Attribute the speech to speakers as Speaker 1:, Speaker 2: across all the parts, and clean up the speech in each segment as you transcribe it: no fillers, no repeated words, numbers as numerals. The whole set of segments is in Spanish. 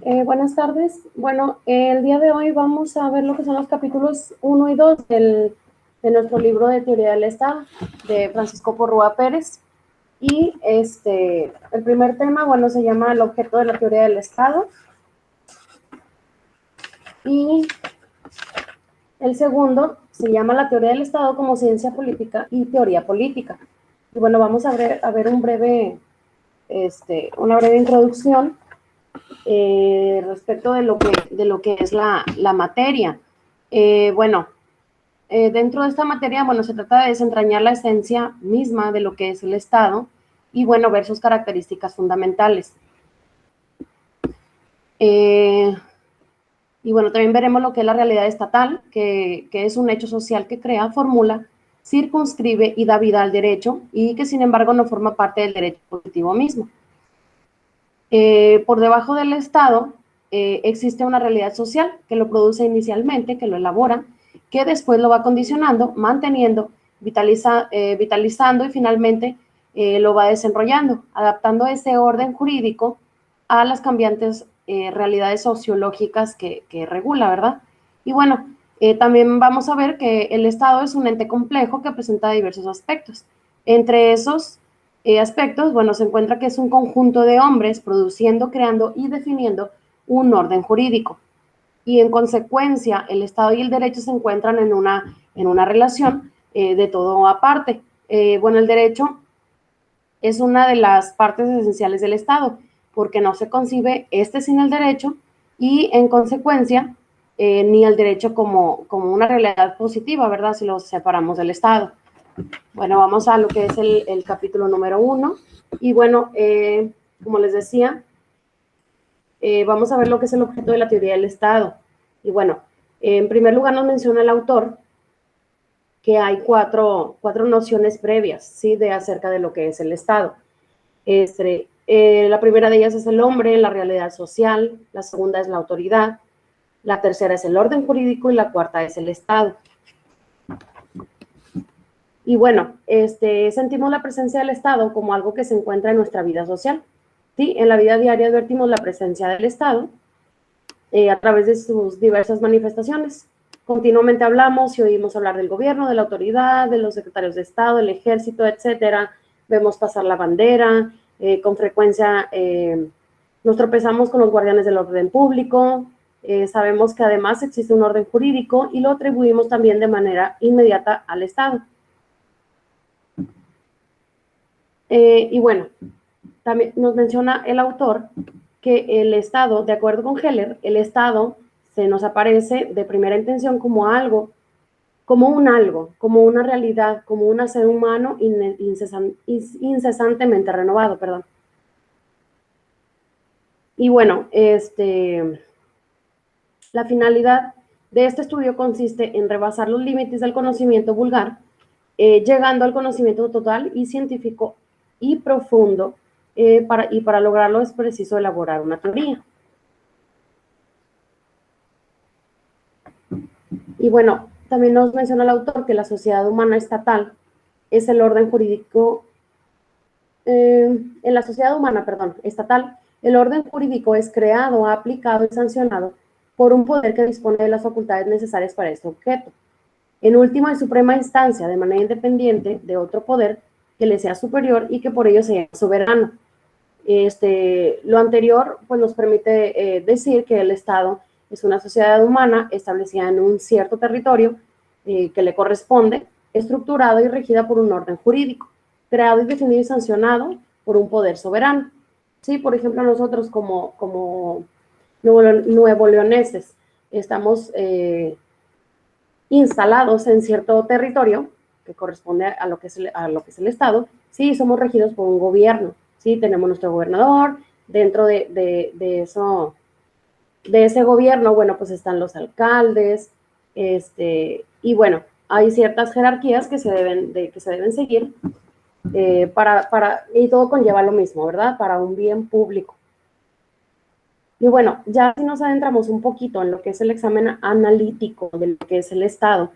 Speaker 1: Buenas tardes. Bueno, el día de hoy vamos a ver lo que son los capítulos 1 y 2 de nuestro libro de Teoría del Estado de Francisco Porrúa Pérez. Y el primer tema, bueno, se llama el objeto de la teoría del Estado. Y el segundo se llama la teoría del Estado como ciencia política y teoría política. Y bueno, vamos a ver una breve introducción respecto de lo que es la materia. Dentro de esta materia, bueno, se trata de desentrañar la esencia misma de lo que es el Estado y, bueno, ver sus características fundamentales. Y, bueno, también veremos lo que es la realidad estatal, que es un hecho social que crea, formula, circunscribe y da vida al derecho y que, sin embargo, no forma parte del derecho positivo mismo. Por debajo del Estado existe una realidad social que lo produce inicialmente, que lo elabora, que después lo va condicionando, manteniendo, vitalizando y finalmente lo va desenrollando, adaptando ese orden jurídico a las cambiantes realidades sociológicas que regula, ¿verdad? Y bueno, también vamos a ver que el Estado es un ente complejo que presenta diversos aspectos. Entre esos aspectos, bueno, se encuentra que es un conjunto de hombres produciendo, creando y definiendo un orden jurídico. Y en consecuencia, el Estado y el derecho se encuentran en una relación de todo aparte. Bueno, el derecho es una de las partes esenciales del Estado, porque no se concibe sin el derecho y en consecuencia ni el derecho como una realidad positiva, ¿verdad? Si lo separamos del Estado. Bueno, vamos a lo que es el capítulo número 1. Y bueno, como les decía, vamos a ver lo que es el objeto de la teoría del Estado. Y bueno, en primer lugar nos menciona el autor que hay cuatro nociones previas, ¿sí? Acerca de lo que es el Estado. La primera de ellas es el hombre, la realidad social, la segunda es la autoridad, la tercera es el orden jurídico y la cuarta es el Estado. Y bueno, sentimos la presencia del Estado como algo que se encuentra en nuestra vida social. ¿Sí? En la vida diaria advertimos la presencia del Estado a través de sus diversas manifestaciones. Continuamente hablamos y oímos hablar del gobierno, de la autoridad, de los secretarios de Estado, del ejército, etcétera. Vemos pasar la bandera, con frecuencia nos tropezamos con los guardianes del orden público, sabemos que además existe un orden jurídico y lo atribuimos también de manera inmediata al Estado. Y bueno, también nos menciona el autor que el Estado, de acuerdo con Heller, el Estado se nos aparece de primera intención como algo, como una realidad, como un ser humano incesantemente renovado, perdón. Y bueno, la finalidad de este estudio consiste en rebasar los límites del conocimiento vulgar, llegando al conocimiento total y científico y profundo, para lograrlo es preciso elaborar una teoría. Y bueno, también nos menciona el autor que la sociedad humana estatal es el orden jurídico, en la sociedad humana, estatal, el orden jurídico es creado, aplicado y sancionado por un poder que dispone de las facultades necesarias para este objeto. En última y suprema instancia, de manera independiente de otro poder que le sea superior y que por ello sea soberano. Lo anterior pues, nos permite decir que el Estado es una sociedad humana establecida en un cierto territorio que le corresponde, estructurada y regida por un orden jurídico, creado y definido y sancionado por un poder soberano. Sí, por ejemplo, nosotros como nuevo leoneses estamos instalados en cierto territorio que corresponde a lo que es el Estado, sí, somos regidos por un gobierno, sí, tenemos nuestro gobernador, dentro de ese gobierno, bueno, pues están los alcaldes, y bueno, hay ciertas jerarquías que se deben seguir, y todo conlleva lo mismo, ¿verdad? Para un bien público. Y bueno, ya si nos adentramos un poquito en lo que es el examen analítico de lo que es el Estado,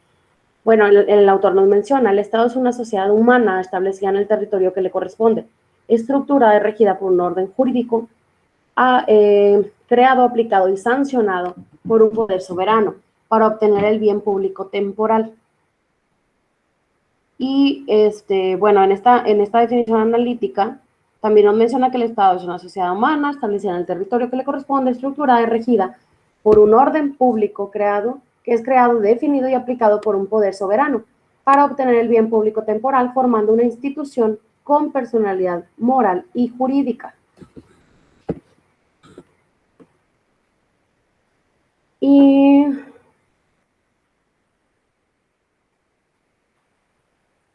Speaker 1: bueno, el autor nos menciona, el Estado es una sociedad humana establecida en el territorio que le corresponde, estructurada y regida por un orden jurídico, creado, aplicado y sancionado por un poder soberano para obtener el bien público temporal. Y bueno, en esta definición analítica también nos menciona que el Estado es una sociedad humana establecida en el territorio que le corresponde, estructurada y regida por un orden público creado, que es creado, definido y aplicado por un poder soberano para obtener el bien público temporal, formando una institución con personalidad moral y jurídica.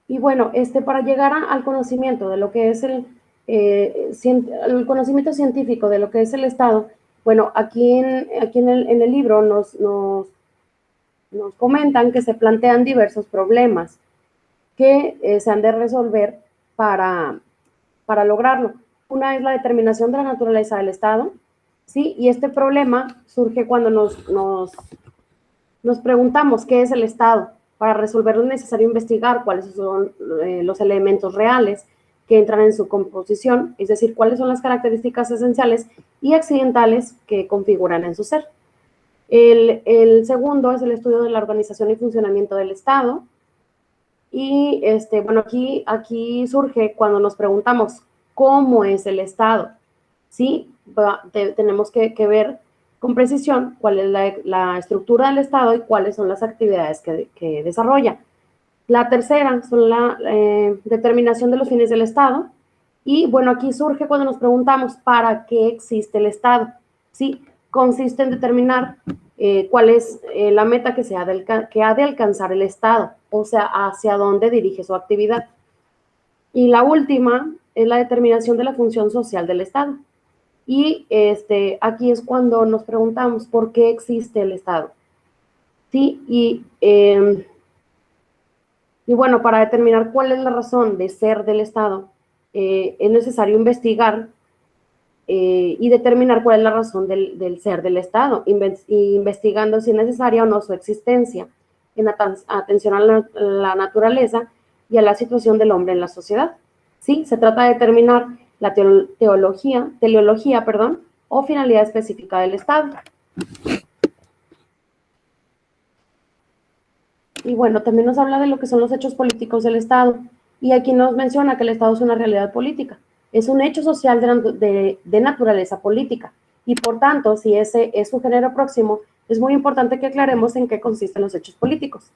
Speaker 1: Y bueno, para llegar al conocimiento de lo que es el conocimiento científico de lo que es el Estado, bueno, aquí en el libro nos comentan que se plantean diversos problemas que se han de resolver para lograrlo. Una es la determinación de la naturaleza del Estado, ¿sí? Y este problema surge cuando nos preguntamos qué es el Estado. Para resolverlo es necesario investigar cuáles son los elementos reales que entran en su composición, es decir, cuáles son las características esenciales y accidentales que configuran en su ser. El segundo es el estudio de la organización y funcionamiento del Estado. Y bueno, aquí surge cuando nos preguntamos cómo es el Estado, ¿sí? Tenemos que ver con precisión cuál es la estructura del Estado y cuáles son las actividades que desarrolla. La tercera son la determinación de los fines del Estado. Y bueno, aquí surge cuando nos preguntamos ¿para qué existe el Estado? ¿Sí? Consiste en determinar cuál es la meta que ha de alcanzar el Estado, o sea, hacia dónde dirige su actividad. Y la última es la determinación de la función social del Estado. Y aquí es cuando nos preguntamos por qué existe el Estado. Sí, y bueno, para determinar cuál es la razón de ser del Estado, es necesario investigar y determinar cuál es la razón del ser del Estado, investigando si es necesaria o no su existencia, en atención a la naturaleza y a la situación del hombre en la sociedad. ¿Sí? Se trata de determinar la teleología, o finalidad específica del Estado. Y bueno, también nos habla de lo que son los hechos políticos del Estado. Y aquí nos menciona que el Estado es una realidad política. Es un hecho social de naturaleza política. Y por tanto, si ese es su género próximo, es muy importante que aclaremos en qué consisten los hechos políticos.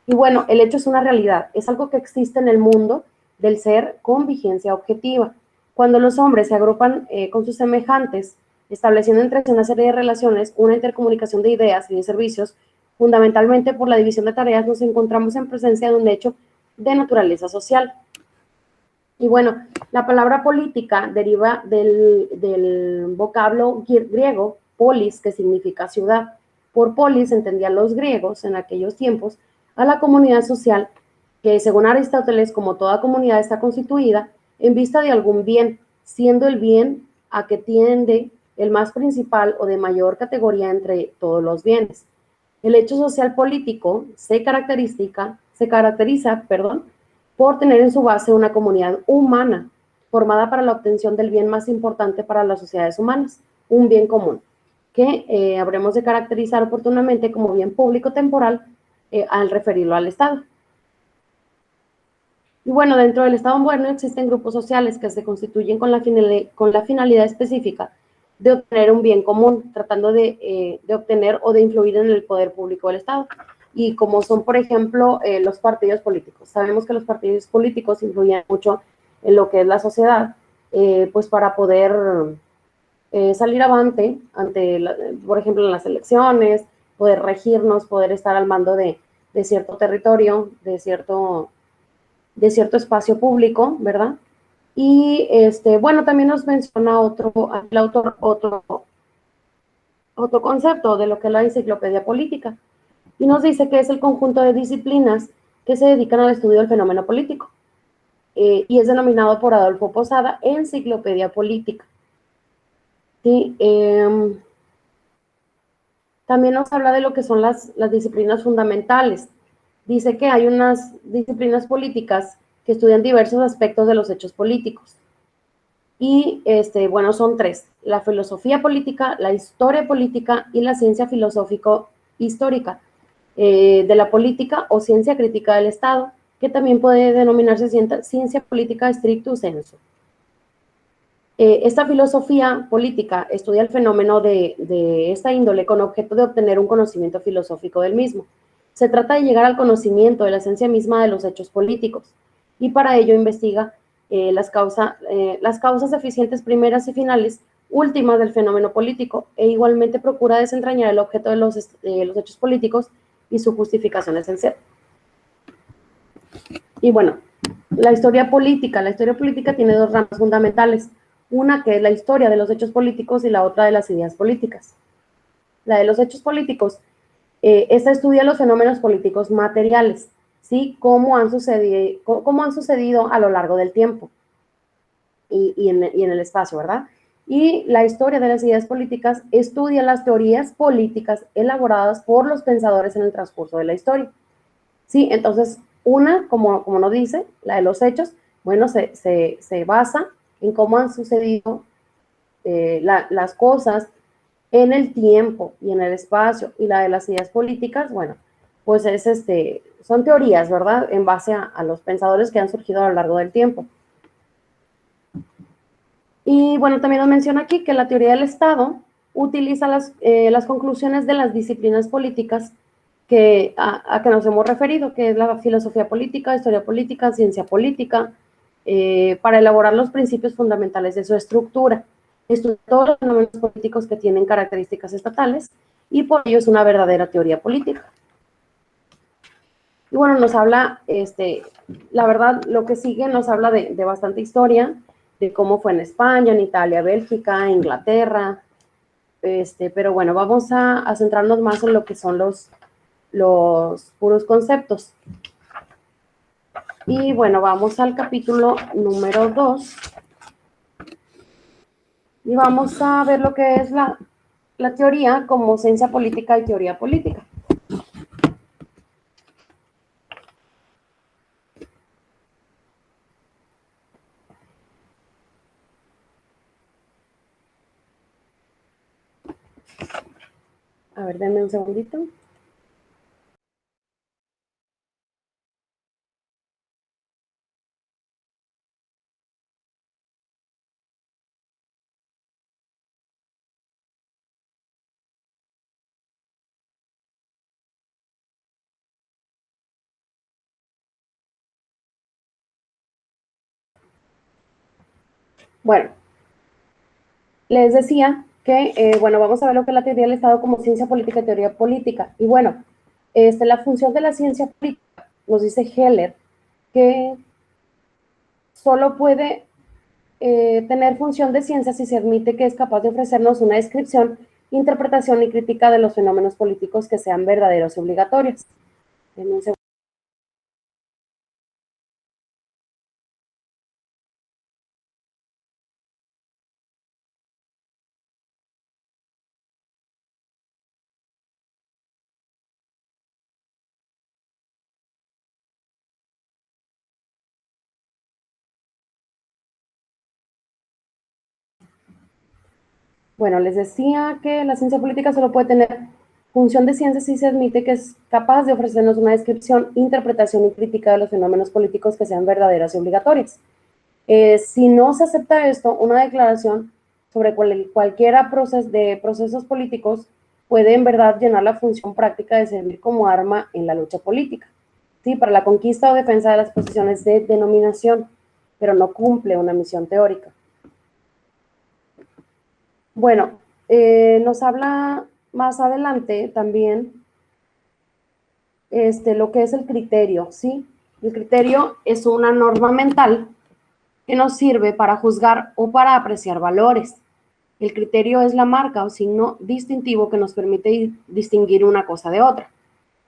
Speaker 1: Y bueno, el hecho es una realidad. Es algo que existe en el mundo del ser con vigencia objetiva. Cuando los hombres se agrupan con sus semejantes, estableciendo entre sí una serie de relaciones, una intercomunicación de ideas y de servicios, fundamentalmente por la división de tareas, nos encontramos en presencia de un hecho de naturaleza social. Y bueno, la palabra política deriva del vocablo griego polis, que significa ciudad. Por polis entendían los griegos en aquellos tiempos a la comunidad social que, según Aristóteles, como toda comunidad está constituida en vista de algún bien, siendo el bien a que tiende el más principal o de mayor categoría entre todos los bienes. El hecho social político se caracteriza, por tener en su base una comunidad humana formada para la obtención del bien más importante para las sociedades humanas, un bien común, que habremos de caracterizar oportunamente como bien público temporal al referirlo al Estado. Y bueno, dentro del Estado moderno existen grupos sociales que se constituyen con la finalidad específica de obtener un bien común, tratando de obtener o de influir en el poder público del Estado. Y como son, por ejemplo, los partidos políticos. Sabemos que los partidos políticos influyen mucho en lo que es la sociedad, pues para poder salir ante, por ejemplo, en las elecciones, poder regirnos, poder estar al mando de cierto territorio, de cierto espacio público, ¿verdad? Y bueno, también nos menciona el autor otro concepto de lo que es la enciclopedia política, y nos dice que es el conjunto de disciplinas que se dedican al estudio del fenómeno político, y es denominado por Adolfo Posada enciclopedia política. ¿Sí? También nos habla de lo que son las disciplinas fundamentales. Dice que hay unas disciplinas políticas que estudian diversos aspectos de los hechos políticos. Y, bueno, son tres: la filosofía política, la historia política y la ciencia filosófico-histórica de la política o ciencia crítica del Estado, que también puede denominarse ciencia política stricto sensu. Esta filosofía política estudia el fenómeno de esta índole con objeto de obtener un conocimiento filosófico del mismo. Se trata de llegar al conocimiento de la esencia misma de los hechos políticos, y para ello investiga las causas eficientes primeras y finales últimas del fenómeno político, e igualmente procura desentrañar el objeto de los hechos políticos y su justificación esencial. Y bueno, la historia política tiene dos ramas fundamentales: una que es la historia de los hechos políticos y la otra de las ideas políticas. La de los hechos políticos, esta estudia los fenómenos políticos materiales, ¿sí? Cómo han sucedido a lo largo del tiempo y en el espacio, ¿verdad? Y la historia de las ideas políticas estudia las teorías políticas elaboradas por los pensadores en el transcurso de la historia, ¿sí? Entonces, una, como nos dice, la de los hechos, bueno, se basa en cómo han sucedido las cosas en el tiempo y en el espacio. Y la de las ideas políticas, bueno, pues son teorías, ¿verdad?, en base a los pensadores que han surgido a lo largo del tiempo. Y bueno, también nos menciona aquí que la teoría del Estado utiliza las conclusiones de las disciplinas políticas a que nos hemos referido, que es la filosofía política, historia política, ciencia política, para elaborar los principios fundamentales de su estructura. Estudia todos los fenómenos políticos que tienen características estatales, y por ello es una verdadera teoría política. Y bueno, nos habla, la verdad, lo que sigue nos habla de bastante historia, de cómo fue en España, en Italia, Bélgica, Inglaterra, pero bueno, vamos a centrarnos más en lo que son los puros conceptos. Y bueno, vamos al capítulo número 2. Y vamos a ver lo que es la teoría como ciencia política y teoría política. A ver, denme un segundito. Bueno, les decía que, bueno, vamos a ver lo que es la teoría del Estado como ciencia política y teoría política. Y bueno, la función de la ciencia política, nos dice Heller, que solo puede tener función de ciencia si se admite que es capaz de ofrecernos una descripción, interpretación y crítica de los fenómenos políticos que sean verdaderos y obligatorios. Bueno, les decía que la ciencia política solo puede tener función de ciencia si se admite que es capaz de ofrecernos una descripción, interpretación y crítica de los fenómenos políticos que sean verdaderas y obligatorias. Si no se acepta esto, una declaración sobre cualquiera de procesos políticos puede en verdad llenar la función práctica de servir como arma en la lucha política, ¿sí?, para la conquista o defensa de las posiciones de denominación, pero no cumple una misión teórica. Bueno, nos habla más adelante también lo que es el criterio, ¿sí? El criterio es una norma mental que nos sirve para juzgar o para apreciar valores. El criterio es la marca o signo distintivo que nos permite distinguir una cosa de otra.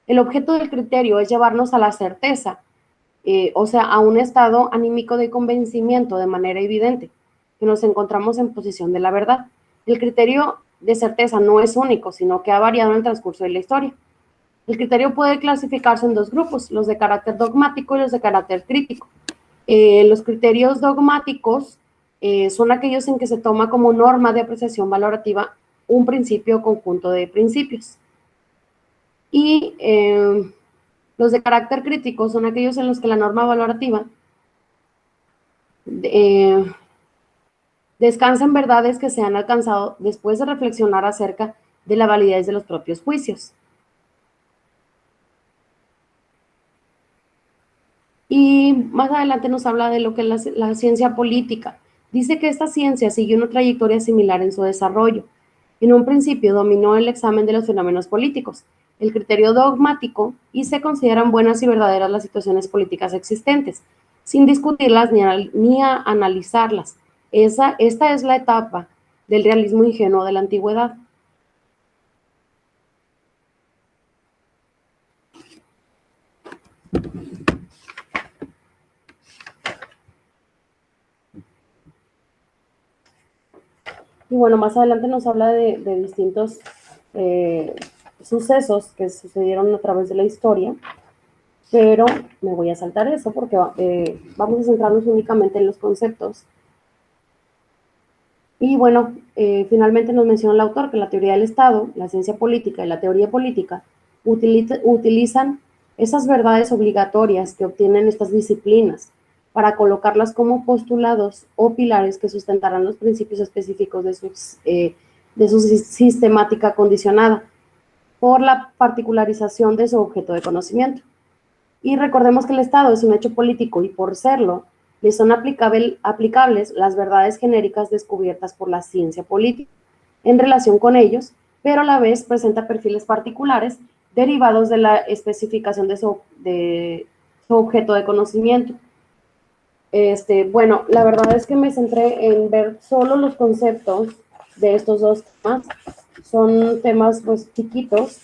Speaker 1: El objeto del criterio es llevarnos a la certeza, o sea, a un estado anímico de convencimiento de manera evidente, que nos encontramos en posición de la verdad. El criterio de certeza no es único, sino que ha variado en el transcurso de la historia. El criterio puede clasificarse en dos grupos: los de carácter dogmático y los de carácter crítico. Los criterios dogmáticos son aquellos en que se toma como norma de apreciación valorativa un principio o conjunto de principios. Y los de carácter crítico son aquellos en los que la norma valorativa descansa en verdades que se han alcanzado después de reflexionar acerca de la validez de los propios juicios. Y más adelante nos habla de lo que es la ciencia política. Dice que esta ciencia siguió una trayectoria similar en su desarrollo. En un principio dominó el examen de los fenómenos políticos, el criterio dogmático, y se consideran buenas y verdaderas las situaciones políticas existentes, sin discutirlas ni analizarlas. Esta es la etapa del realismo ingenuo de la antigüedad. Y bueno, más adelante nos habla de distintos sucesos que sucedieron a través de la historia, pero me voy a saltar eso porque vamos a centrarnos únicamente en los conceptos. Y bueno, finalmente nos menciona el autor que la teoría del Estado, la ciencia política y la teoría política utilizan esas verdades obligatorias que obtienen estas disciplinas para colocarlas como postulados o pilares que sustentarán los principios específicos de su sistemática condicionada por la particularización de su objeto de conocimiento. Y recordemos que el Estado es un hecho político y por serlo, le son aplicables las verdades genéricas descubiertas por la ciencia política en relación con ellos, pero a la vez presenta perfiles particulares derivados de la especificación de su objeto de conocimiento. Bueno, la verdad es que me centré en ver solo los conceptos de estos dos temas. Son temas pues chiquitos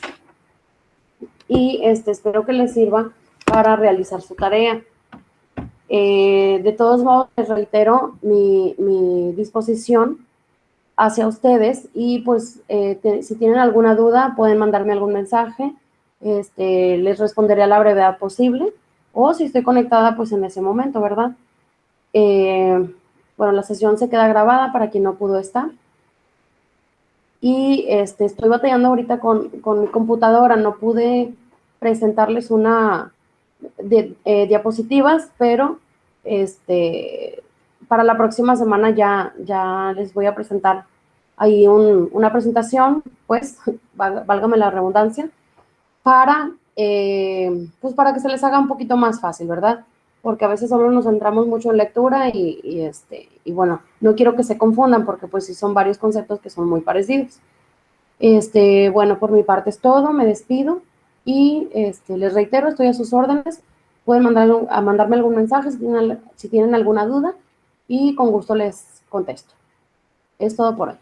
Speaker 1: y espero que les sirva para realizar su tarea. De todos modos, les reitero mi disposición hacia ustedes y pues si tienen alguna duda pueden mandarme algún mensaje, les responderé a la brevedad posible o si estoy conectada pues en ese momento, ¿verdad? Bueno, la sesión se queda grabada para quien no pudo estar. Y estoy batallando ahorita con mi computadora, no pude presentarles una diapositivas, pero para la próxima semana ya les voy a presentar ahí una presentación, pues, válgame la redundancia, pues para que se les haga un poquito más fácil, ¿verdad? Porque a veces solo nos centramos mucho en lectura y bueno, no quiero que se confundan porque pues sí son varios conceptos que son muy parecidos. Bueno, por mi parte es todo, me despido y les reitero, estoy a sus órdenes, pueden mandarme algún mensaje si tienen alguna duda y con gusto les contesto. Es todo por hoy.